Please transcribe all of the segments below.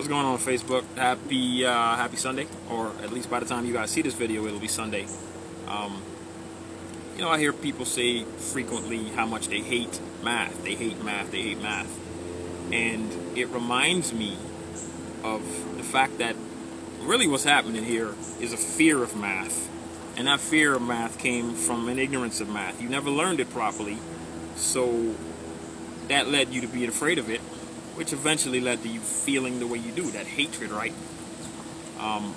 What's going on Facebook? Happy Sunday, or at least by the time you guys see this video, it'll be Sunday. I hear people say frequently how much they hate math. They hate math. They hate math. And it reminds me of the fact that really what's happening here is a fear of math. And that fear of math came from an ignorance of math. You never learned it properly, so that led you to being afraid of it, which eventually led to you feeling the way you do, that hatred, right?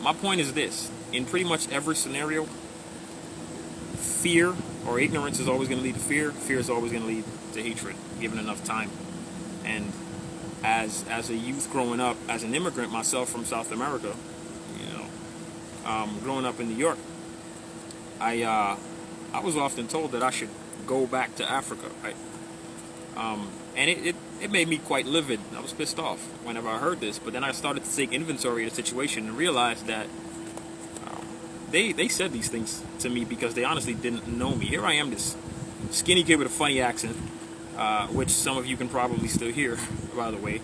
My point is this: in pretty much every scenario, fear or ignorance is always going to lead to fear. Fear is always going to lead to hatred, given enough time. And as a youth growing up, as an immigrant myself from South America, growing up in New York, I was often told that I should go back to Africa, right? And it made me quite livid. I was pissed off whenever I heard this. But then I started to take inventory of the situation and realized that they said these things to me because they honestly didn't know me. Here I am, this skinny kid with a funny accent, which some of you can probably still hear, by the way.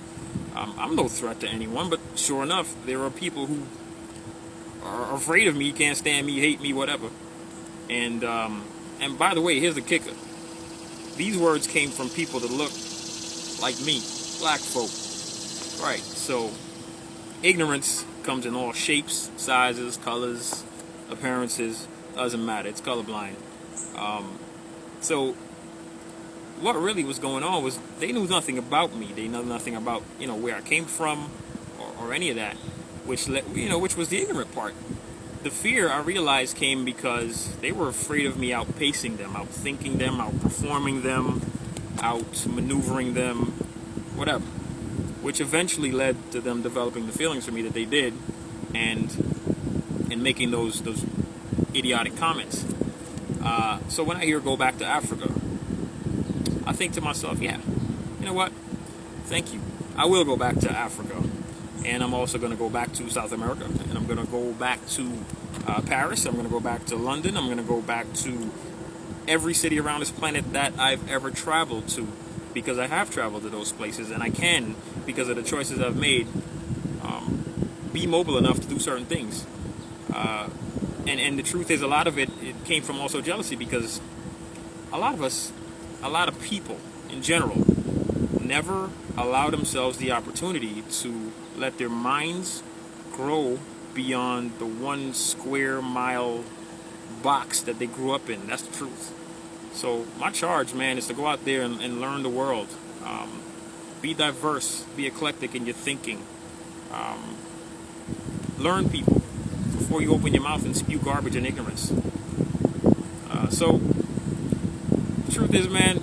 I'm no threat to anyone, but sure enough, there are people who are afraid of me, can't stand me, hate me, whatever. And by the way, here's the kicker. These words came from people that look like me, black folk. Right, so ignorance comes in all shapes, sizes, colors, appearances, doesn't matter, it's colorblind. So what really was going on was they knew nothing about me. They knew nothing about, where I came from or any of that, which was the ignorant part. The fear, I realized, came because they were afraid of me outpacing them, outthinking them, outperforming them, outmaneuvering them, whatever. Which eventually led to them developing the feelings for me that they did, and making those idiotic comments. So when I hear go back to Africa, I think to myself, yeah, you know what? Thank you. I will go back to Africa. And I'm also going to go back to South America, and I'm going to go back to Paris, I'm going to go back to London, I'm going to go back to every city around this planet that I've ever traveled to, because I have traveled to those places, and I can, because of the choices I've made, be mobile enough to do certain things. And the truth is, a lot of it came from also jealousy, because a lot of people in general never allow themselves the opportunity to let their minds grow beyond the 1 square mile box that they grew up in. That's the truth. So my charge, man, is to go out there and learn the world. Be diverse, be eclectic in your thinking. Learn people before you open your mouth and spew garbage and ignorance. So the truth is, man,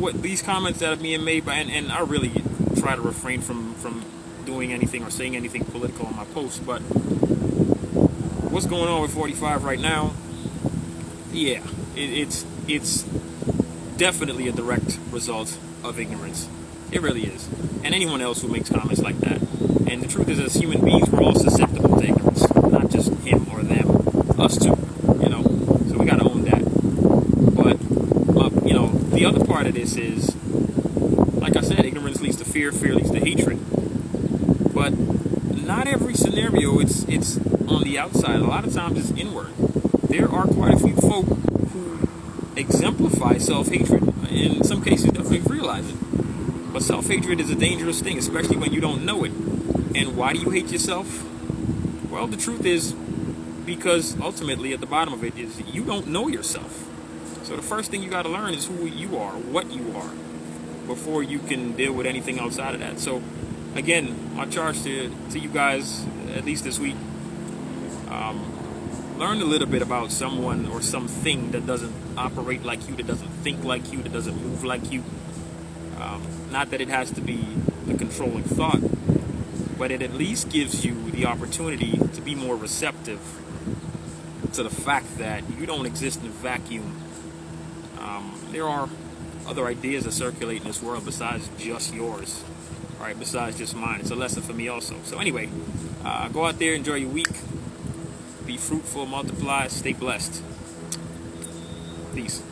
what these comments that are being made by, and I really try to refrain from doing anything or saying anything political on my posts, but what's going on with 45 right now, yeah, it's definitely a direct result of ignorance. It really is. And anyone else who makes comments like that. And the truth is, as human beings, we're all susceptible to ignorance, not just him or them, us too, so we got to own that. But the other part of this is, like I said, ignorance leads to fear, fear leads to hatred. But not every scenario it's on the outside. A lot of times it's inward. There are quite a few folk who exemplify self-hatred. In some cases, definitely realize it. But self-hatred is a dangerous thing, especially when you don't know it. And why do you hate yourself? Well, the truth is, because ultimately at the bottom of it is you don't know yourself. So the first thing you got to learn is who you are, what you are, before you can deal with anything outside of that. So again, my charge to you guys, at least this week, learn a little bit about someone or something that doesn't operate like you, that doesn't think like you, that doesn't move like you. Not that it has to be the controlling thought, but it at least gives you the opportunity to be more receptive to the fact that you don't exist in a vacuum. There are other ideas that circulate in this world besides just yours, all right, besides just mine. It's a lesson for me also. So anyway, go out there, enjoy your week, be fruitful, multiply, stay blessed. Peace.